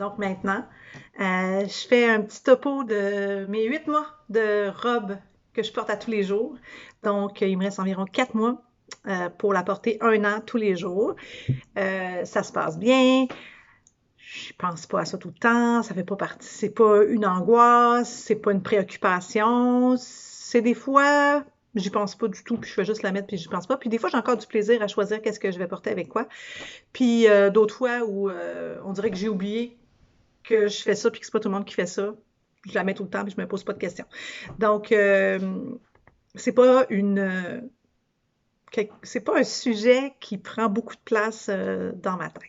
Donc maintenant, je fais un petit topo de mes 8 mois de robe que je porte à tous les jours. Donc, il me reste environ 4 mois pour la porter 1 an tous les jours. Ça se passe bien. Je pense pas à ça tout le temps. Ça fait pas partie. C'est pas une angoisse. C'est pas une préoccupation. C'est des fois, j'y pense pas du tout. Puis je fais juste la mettre puis j'y pense pas. Puis des fois, j'ai encore du plaisir à choisir qu'est-ce que je vais porter avec quoi. Puis d'autres fois où on dirait que j'ai oublié que je fais ça puis que c'est pas tout le monde qui fait ça. Je la mets tout le temps puis je me pose pas de questions. Donc, c'est pas c'est pas un sujet qui prend beaucoup de place dans ma tête.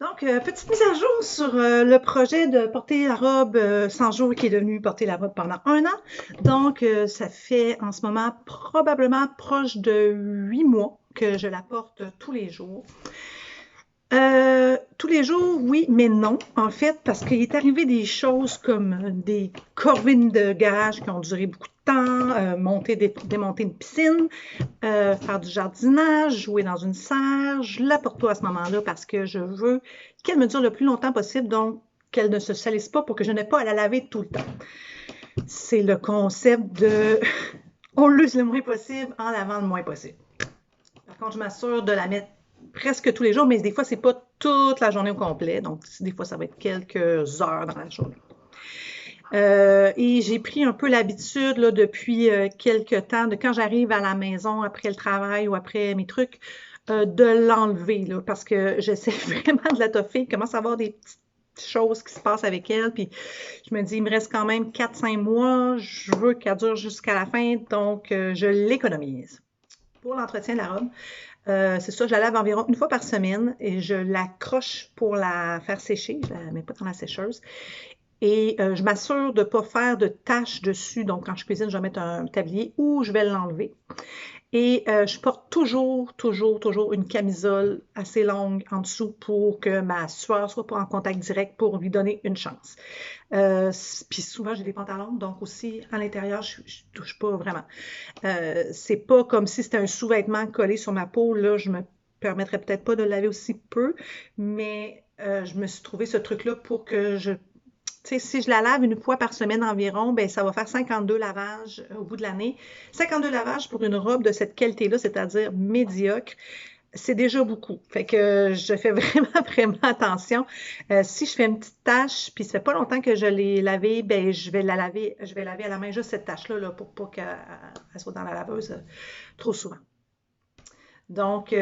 Donc, petite mise à jour sur le projet de porter la robe 100 jours qui est devenu porter la robe pendant 1 an. Donc, ça fait en ce moment probablement proche de 8 mois que je la porte tous les jours. Tous les jours, oui, mais non, en fait, parce qu'il est arrivé des choses comme des corvines de garage qui ont duré beaucoup de temps, démonter une piscine, faire du jardinage, jouer dans une serre. Je la porte pas à ce moment-là parce que je veux qu'elle me dure le plus longtemps possible, donc qu'elle ne se salisse pas pour que je n'ai pas à la laver tout le temps. C'est le concept de on l'use le moins possible en lavant le moins possible. Par contre, je m'assure de la mettre presque tous les jours, mais des fois, c'est pas toute la journée au complet. Donc, des fois, ça va être quelques heures dans la journée. Et j'ai pris un peu l'habitude là, depuis quelques temps, de quand j'arrive à la maison après le travail ou après mes trucs, de l'enlever, là, parce que j'essaie vraiment de la toffer. Il commence à avoir des petites choses qui se passent avec elle. Puis je me dis, il me reste quand même 4-5 mois. Je veux qu'elle dure jusqu'à la fin, donc je l'économise. Pour l'entretien de la robe, c'est ça, je la lave environ une fois par semaine et je l'accroche pour la faire sécher. Je la mets pas dans la sécheuse. Et je m'assure de ne pas faire de taches dessus. Donc, quand je cuisine, je vais mettre un tablier ou je vais l'enlever. Et je porte toujours une camisole assez longue en dessous pour que ma sueur soit pas en contact direct pour lui donner une chance. Puis souvent, j'ai des pantalons, donc aussi à l'intérieur, je touche pas vraiment. C'est pas comme si c'était un sous-vêtement collé sur ma peau. Là, je me permettrais peut-être pas de le laver aussi peu, mais je me suis trouvé ce truc-là pour que tu sais, si je la lave une fois par semaine environ, ben ça va faire 52 lavages au bout de l'année. 52 lavages pour une robe de cette qualité-là, c'est-à-dire médiocre, c'est déjà beaucoup. Fait que je fais vraiment attention. Si je fais une petite tache, puis ça fait pas longtemps que je l'ai lavée, ben je vais laver à la main juste cette tache-là là, pour pas qu'elle soit dans la laveuse trop souvent. Donc,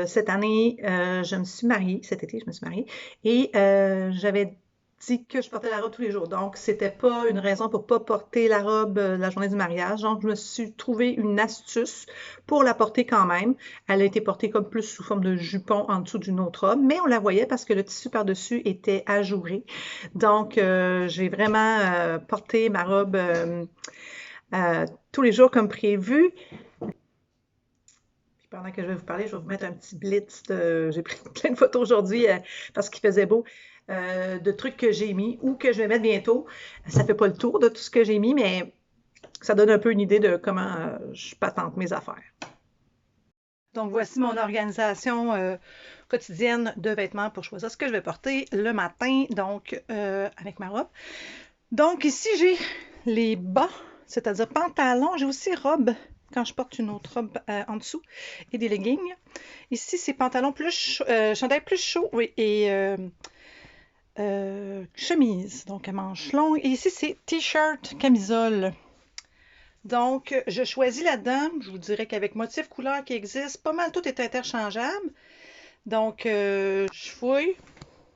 cette année, je me suis mariée, cet été, je me suis mariée, et j'avais dit que je portais la robe tous les jours. Donc, c'était pas une raison pour pas porter la robe la journée du mariage. Donc, je me suis trouvé une astuce pour la porter quand même. Elle a été portée comme plus sous forme de jupon en dessous d'une autre robe, mais on la voyait parce que le tissu par-dessus était ajouré. Donc, j'ai vraiment porté ma robe tous les jours comme prévu. Puis pendant que je vais vous parler, je vais vous mettre un petit blitz j'ai pris plein de photos aujourd'hui parce qu'il faisait beau, de trucs que j'ai mis ou que je vais mettre bientôt. Ça fait pas le tour de tout ce que j'ai mis, mais ça donne un peu une idée de comment je patente mes affaires. Donc, voici mon organisation quotidienne de vêtements pour choisir ce que je vais porter le matin, donc avec ma robe. Donc, ici, j'ai les bas, c'est-à-dire pantalon. J'ai aussi robe quand je porte une autre robe en dessous et des leggings. Ici, c'est pantalon plus chandail plus chaud, oui, et chemise, donc à manches longues. Et ici, c'est t-shirt, camisole. Donc, je choisis là-dedans. Je vous dirais qu'avec motifs couleurs qui existent, pas mal tout est interchangeable. Donc, je fouille.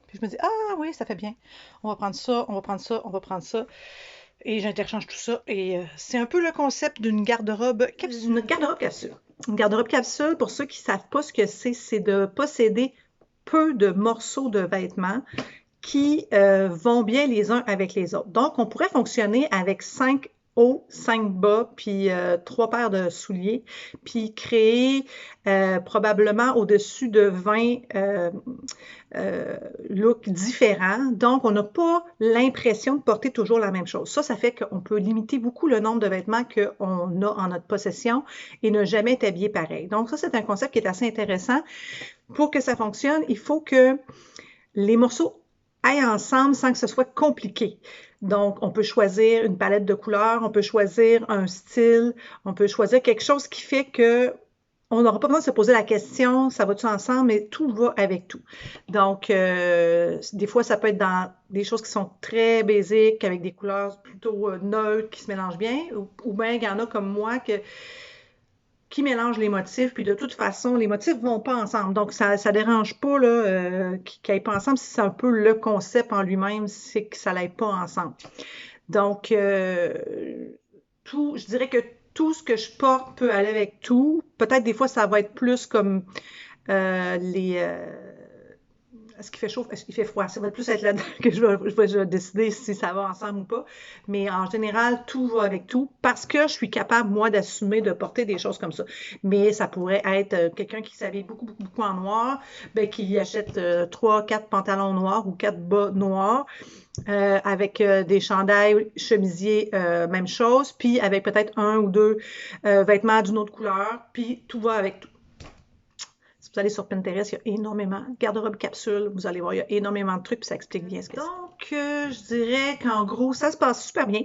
Puis je me dis, ah oui, ça fait bien. On va prendre ça, on va prendre ça, on va prendre ça. Et j'interchange tout ça. Et c'est un peu le concept d'une garde-robe capsule. Une garde-robe capsule. Une garde-robe capsule, pour ceux qui ne savent pas ce que c'est de posséder peu de morceaux de vêtements qui vont bien les uns avec les autres. Donc, on pourrait fonctionner avec 5 hauts, 5 bas, puis 3 paires de souliers, puis créer probablement au-dessus de 20 looks différents. Donc, on n'a pas l'impression de porter toujours la même chose. Ça fait qu'on peut limiter beaucoup le nombre de vêtements qu'on a en notre possession et ne jamais être habillé pareil. Donc, ça, c'est un concept qui est assez intéressant. Pour que ça fonctionne, il faut que les morceaux aillent ensemble sans que ce soit compliqué. Donc, on peut choisir une palette de couleurs, on peut choisir un style, on peut choisir quelque chose qui fait que on n'aura pas besoin de se poser la question, ça va-tu ensemble, mais tout va avec tout. Donc, des fois, ça peut être dans des choses qui sont très basiques, avec des couleurs plutôt neutres, qui se mélangent bien, ou bien il y en a comme moi qui mélangent les motifs, puis de toute façon, les motifs vont pas ensemble. Donc, ça dérange pas là, qu'ils n'aillent pas ensemble, si c'est un peu le concept en lui-même, c'est que ça n'aille pas ensemble. Donc, je dirais que tout ce que je porte peut aller avec tout. Peut-être des fois, ça va être plus comme les... est-ce qu'il fait chaud? Est-ce qu'il fait froid? Ça va plus être là-dedans que je vais décider si ça va ensemble ou pas. Mais en général, tout va avec tout parce que je suis capable, moi, d'assumer de porter des choses comme ça. Mais ça pourrait être quelqu'un qui s'habille beaucoup, beaucoup, beaucoup en noir, ben, qui achète 3, 4 pantalons noirs ou 4 bas noirs avec des chandails, chemisiers, même chose, puis avec peut-être 1 ou 2 vêtements d'une autre couleur, puis tout va avec tout. Si vous allez sur Pinterest, il y a énormément de garde-robe capsule, vous allez voir, il y a énormément de trucs, puis ça explique bien ce que c'est. Donc, je dirais qu'en gros, ça se passe super bien.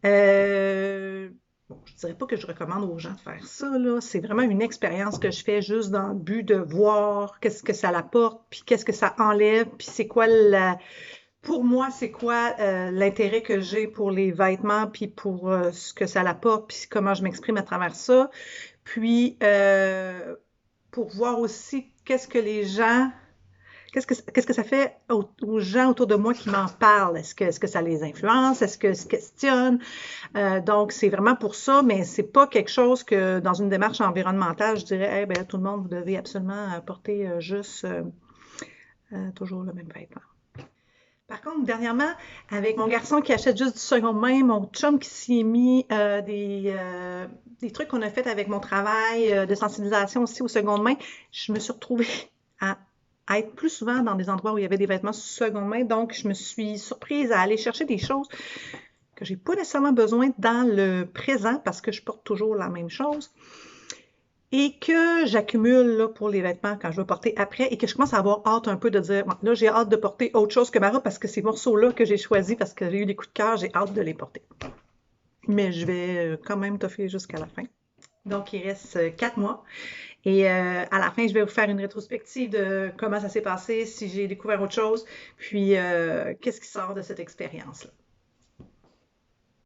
Bon, je dirais pas que je recommande aux gens de faire ça, là. C'est vraiment une expérience que je fais juste dans le but de voir qu'est-ce que ça apporte, puis qu'est-ce que ça enlève, puis c'est quoi pour moi, c'est quoi l'intérêt que j'ai pour les vêtements, puis pour ce que ça apporte, puis comment je m'exprime à travers ça. Puis, pour voir aussi qu'est-ce que ça fait aux gens autour de moi qui m'en parlent. Est-ce que ça les influence? Est-ce que se questionnent? Donc, c'est vraiment pour ça, mais c'est pas quelque chose que dans une démarche environnementale, je dirais, eh ben, tout le monde, vous devez absolument porter juste toujours le même vêtement. Par contre, dernièrement, avec mon garçon qui achète juste du seconde main, mon chum qui s'y est mis des trucs qu'on a fait avec mon travail de sensibilisation aussi aux secondes mains, je me suis retrouvée à, à être plus souvent dans des endroits où il y avait des vêtements seconde main. Donc, je me suis surprise à aller chercher des choses que j'ai pas nécessairement besoin dans le présent parce que je porte toujours la même chose et que j'accumule là, pour les vêtements quand je veux porter après et que je commence à avoir hâte un peu de dire, bon, là, j'ai hâte de porter autre chose que ma robe parce que ces morceaux-là que j'ai choisis parce que j'ai eu des coups de cœur, j'ai hâte de les porter. Mais je vais quand même toffer jusqu'à la fin. Donc, il reste 4 mois. Et à la fin, je vais vous faire une rétrospective de comment ça s'est passé, si j'ai découvert autre chose, puis qu'est-ce qui sort de cette expérience-là.